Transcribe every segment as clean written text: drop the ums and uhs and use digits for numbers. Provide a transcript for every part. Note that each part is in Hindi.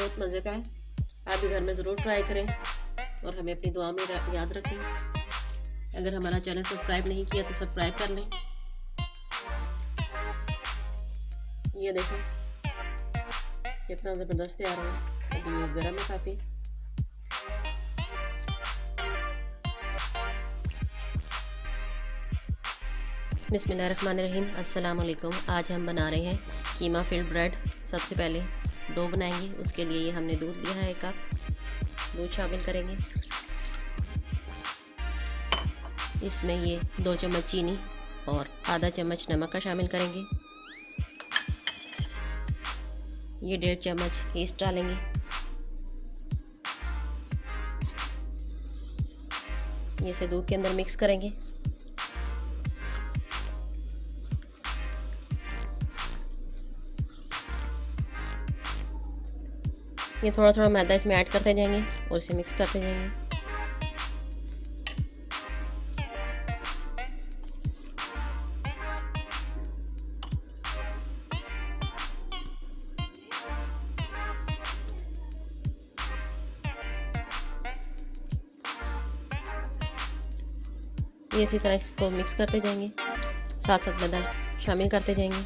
बहुत मज़े का है। आप भी घर में ज़रूर ट्राई करें और हमें अपनी दुआ में याद रखें। अगर हमारा चैनल सब्सक्राइब नहीं किया तो सब्सक्राइब कर लें। ये देखो कितना ज़बरदस्त तैयार हुआ। अभी ये गर्म है काफ़ी। बिस्मिल्लाहिर्रहमानिर्रहीम। अस्सलाम वालेकुम। आज हम बना रहे हैं कीमा फिल्ड ब्रेड। सबसे पहले डो बनाएंगे। उसके लिए ये हमने दूध लिया है 1 कप। दूध शामिल करेंगे। इसमें ये 2 चम्मच चीनी और आधा चम्मच नमक का शामिल करेंगे। ये 1.5 चम्मच ईस्ट डालेंगे। ये इसे दूध के अंदर मिक्स करेंगे। ये थोड़ा थोड़ा मैदा इसमें ऐड करते जाएंगे और इसे मिक्स करते जाएंगे। ये इसी तरह इसको मिक्स करते जाएंगे, साथ साथ मैदा शामिल करते जाएंगे।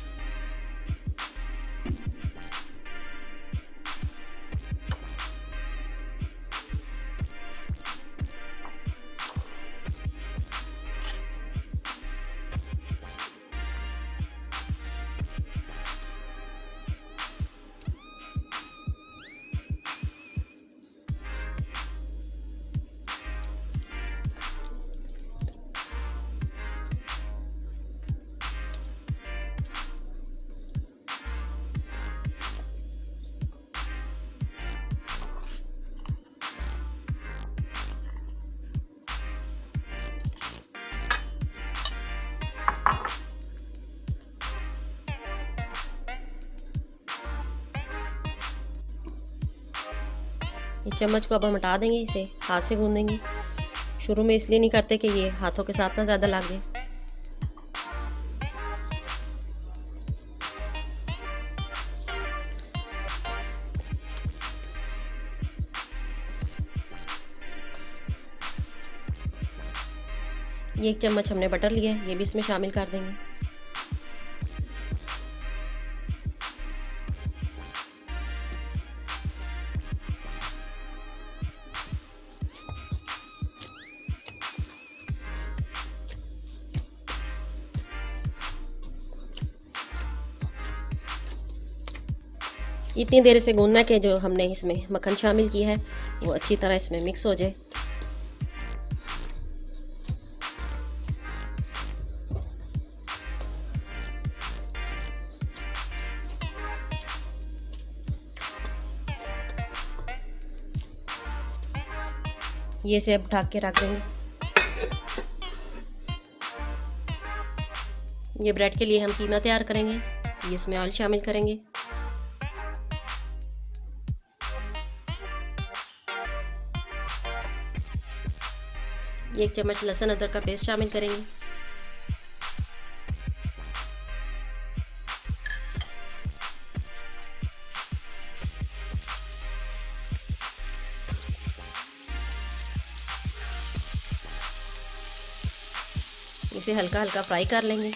इस चम्मच को अब हम हटा देंगे, इसे हाथ से गूंदेंगे। शुरू में इसलिए नहीं करते कि ये हाथों के साथ ना ज़्यादा लगे। ये 1 चम्मच हमने बटर लिया है, ये भी इसमें शामिल कर देंगे। इतनी देर से गूंदना कि जो हमने इसमें मक्खन शामिल किया है वो अच्छी तरह इसमें मिक्स हो जाए। ये इसे अब ढक के रख देंगे। ये ब्रेड के लिए हम कीमा तैयार करेंगे। ये इसमें ऑयल शामिल करेंगे। ये 1 चम्मच लहसुन अदरक का पेस्ट शामिल करेंगे। इसे हल्का हल्का फ्राई कर लेंगे।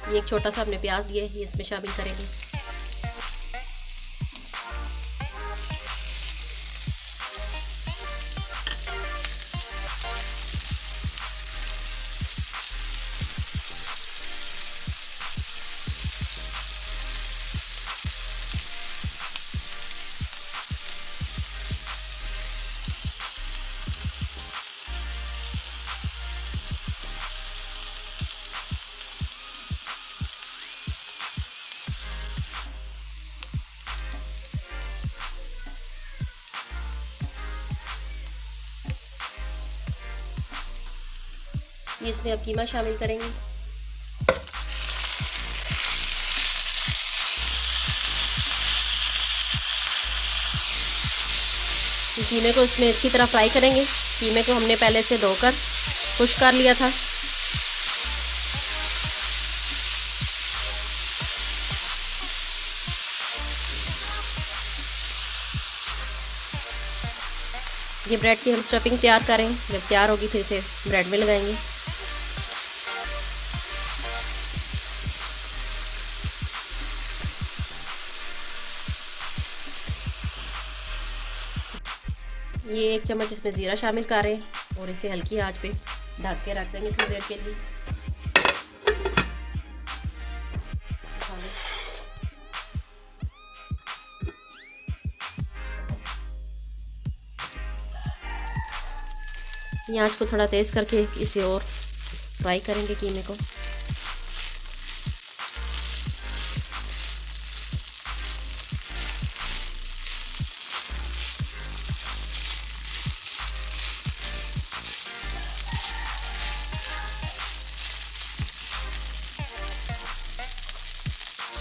ये एक छोटा सा हमने प्याज लिया है, ये इसमें शामिल करेंगे। ये इसमें अब कीमा शामिल करेंगे। कीमे को इसमें अच्छी तरह फ्राई करेंगे। कीमे को हमने पहले से धोकर खुश्क कर लिया था। ये ब्रेड की हम स्टफिंग तैयार करें, जब तैयार होगी फिर इसे ब्रेड में लगाएंगे। ये 1 चम्मच इसमें ज़ीरा शामिल कर रहे हैं और इसे हल्की आंच पे ढक के रख देंगे थोड़ी देर के लिए। ये आंच को थोड़ा तेज़ करके इसे और फ्राई करेंगे कीमे को।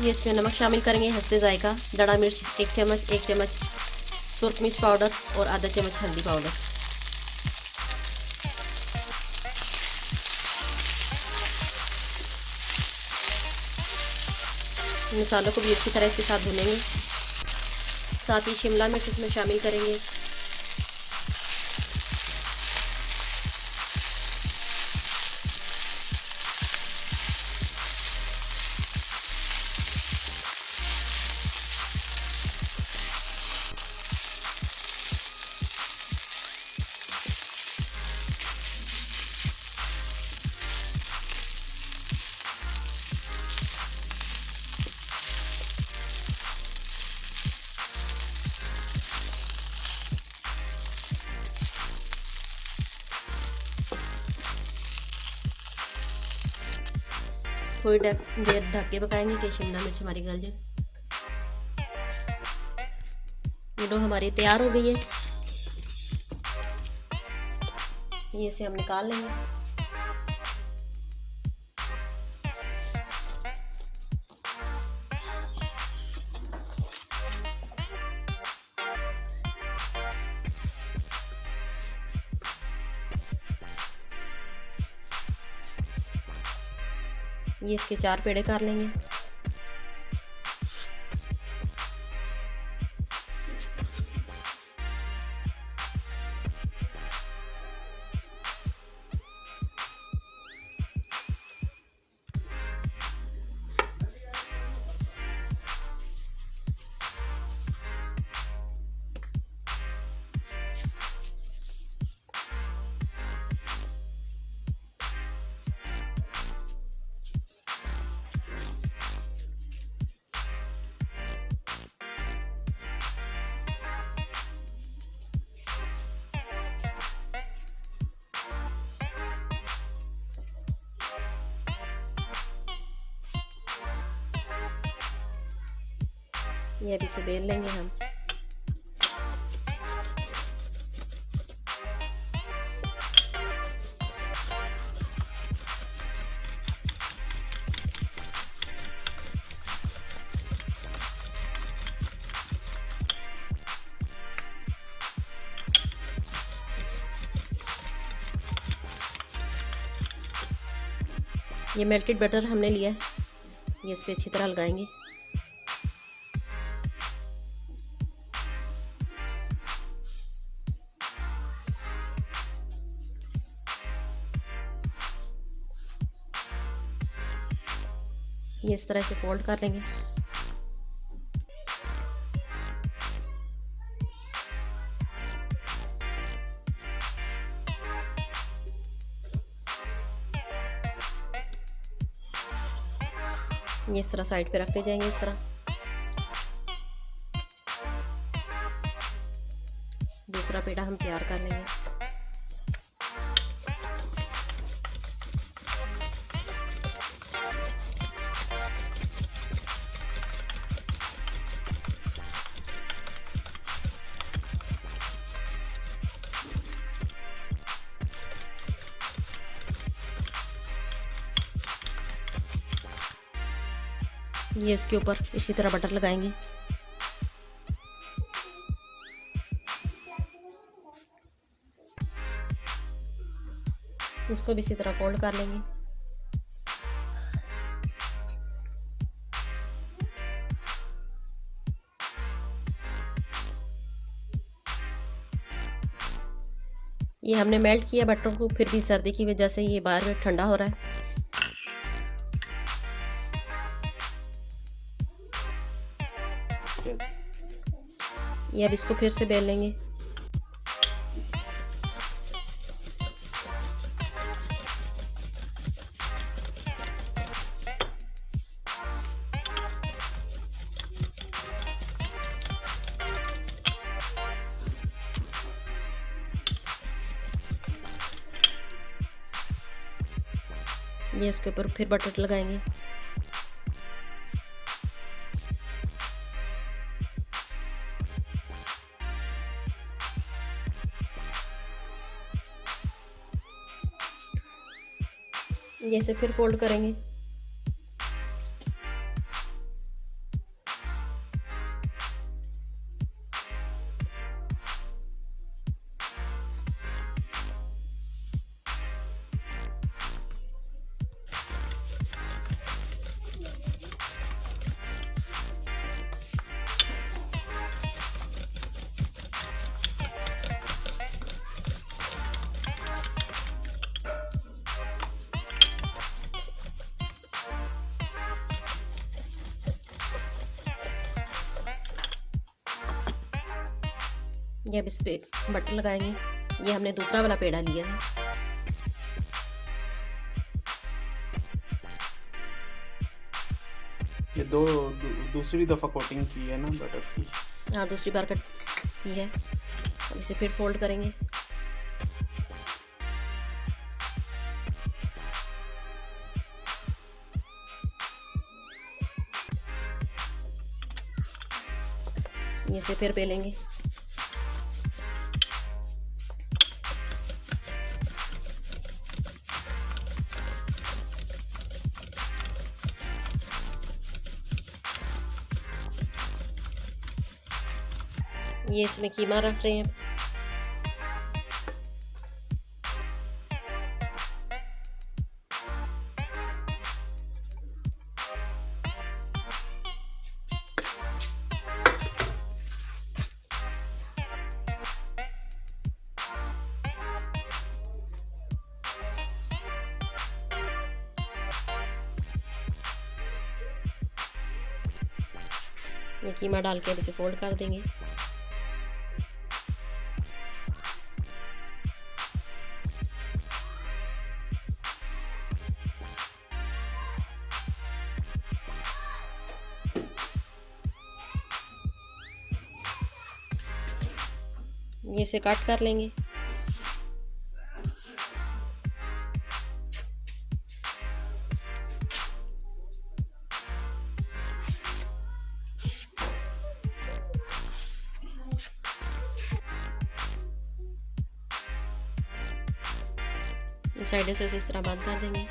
ये इसमें नमक शामिल करेंगे हस्बे जायका, दड़ा मिर्च 1 चम्मच, 1 चम्मच सुरख मिर्च पाउडर और आधा चम्मच हल्दी पाउडर। मसालों को भी अच्छी तरह इसके साथ भूनेंगे। साथ ही शिमला मिर्च इसमें शामिल करेंगे। थोड़ी देर ढक के पकाएंगे कि शिमला मिर्च हमारी गल जाए। ये डो हमारी तैयार हो गई है। ये इसे हम निकाल लेंगे। ये इसके 4 पेड़े कर लेंगे। ये अभी से बेल लेंगे हम। ये मेल्टेड बटर हमने लिया है, ये इस पे अच्छी तरह लगाएंगे। ये इस तरह से फोल्ड कर लेंगे। ये इस तरह साइड पे रखते जाएंगे इस तरह। दूसरा पेड़ा हम तैयार कर लेंगे। ये इसके ऊपर इसी तरह बटर लगाएंगे। इसको भी इसी तरह फोल्ड कर लेंगे। ये हमने मेल्ट किया बटर को, फिर भी सर्दी की वजह से ये बाहर में ठंडा हो रहा है। ये अब इसको फिर से बेल लेंगे। ये इसके ऊपर फिर बटर लगाएंगे। ये से फिर फोल्ड करेंगे। ये अब इस पे बटर लगाएंगे। ये हमने दूसरा वाला पेड़ा लिया है। ये दूसरी दफ़ा कोटिंग की है ना बटर की? हाँ, दूसरी बार कट की है। अब इसे फिर फोल्ड करेंगे। ये से फिर बेलेंगे। ये इसमें कीमा रख रहे हैं। ये कीमा डाल के अब इसे फोल्ड कर देंगे। ये इसे कट कर लेंगे। ये साइड से इस तरह बंद कर देंगे।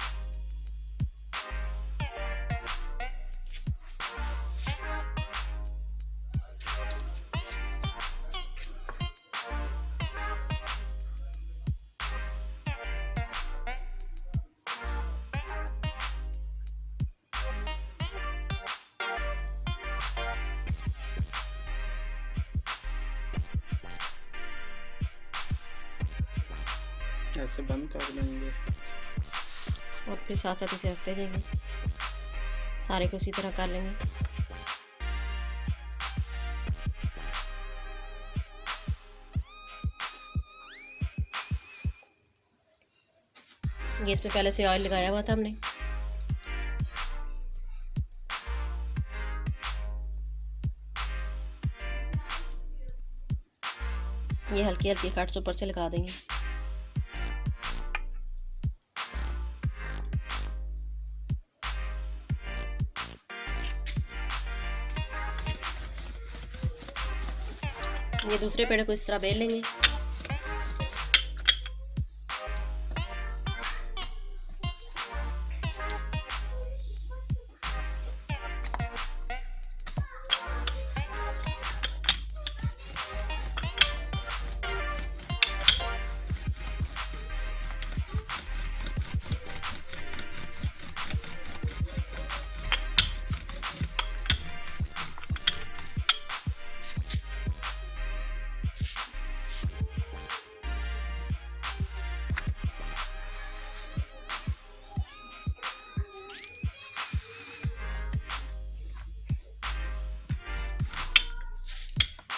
ऐसे बंद कर देंगे और फिर साथ साथ इसे रखते जाएंगे। सारे को इसी तरह कर लेंगे। गैस पे पहले से ऑयल लगाया हुआ था हमने। ये हल्की हल्की कट्स ऊपर से लगा देंगे। ये दूसरे पेड़ को इस तरह बेल लेंगे।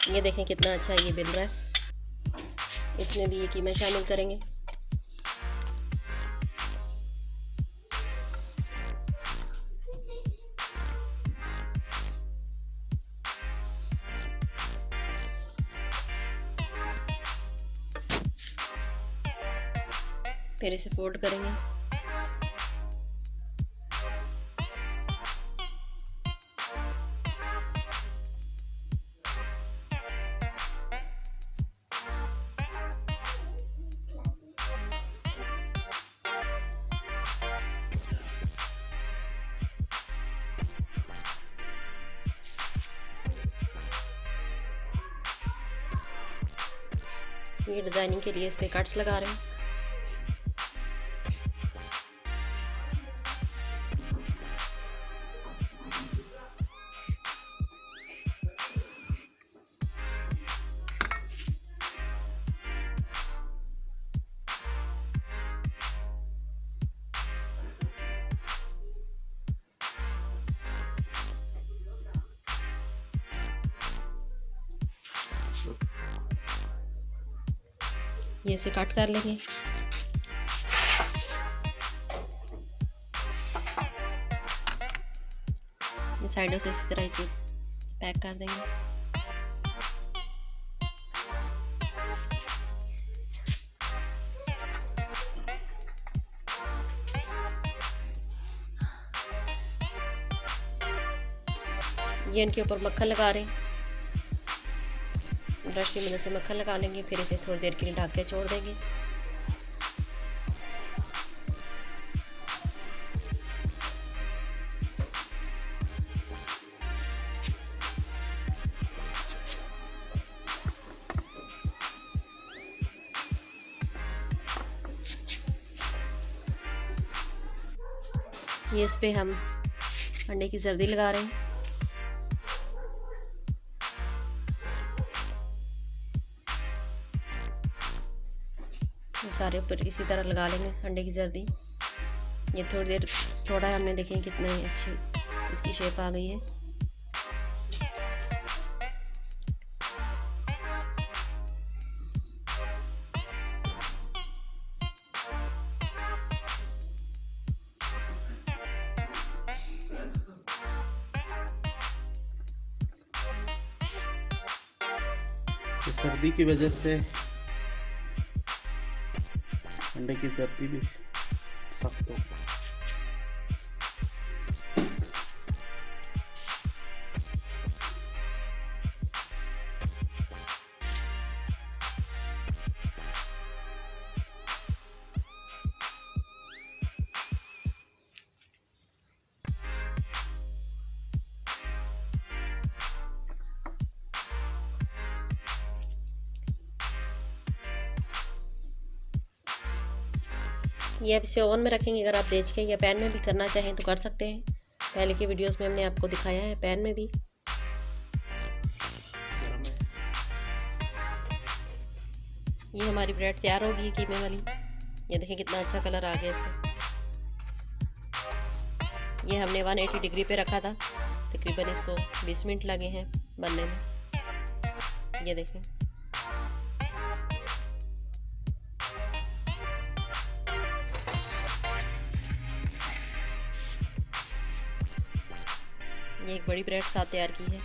ये देखें कितना अच्छा ये बिल रहा है। इसमें भी ये कीमा शामिल करेंगे। फिर इसे फोल्ड करेंगे। ये डिज़ाइनिंग के लिए इस पे कट्स लगा रहे हैं। ये इसे कट कर लेंगे। ये साइडों से इसी तरह इसे पैक कर देंगे। ये इनके ऊपर मक्खन लगा रहे हैं। ब्रश की मदद से मक्खन लगा लेंगे, फिर इसे थोड़ी देर के लिए ढक के छोड़ देंगे। ये इस पे हम अंडे की जर्दी लगा रहे हैं। ये सारे ऊपर इसी तरह लगा लेंगे अंडे की जर्दी। ये थोड़ी देर छोड़ा है हमने, देखें कितनी अच्छी इसकी शेप आ गई है। सर्दी की वजह से अंडे की जर्दी भी सख्त हो गई। ये अब इसे ओवन में रखेंगे। अगर आप देख के या पैन में भी करना चाहें तो कर सकते हैं। पहले के वीडियोस में हमने आपको दिखाया है पैन में भी। ये हमारी ब्रेड तैयार होगी है कीमे वाली। ये देखें कितना अच्छा कलर आ गया इसका। ये हमने 180 डिग्री पे रखा था, तकरीबन इसको 20 मिनट लगे हैं बनने में। ये देखें ये एक बड़ी ब्रेड साथ तैयार की है।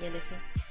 ये देखें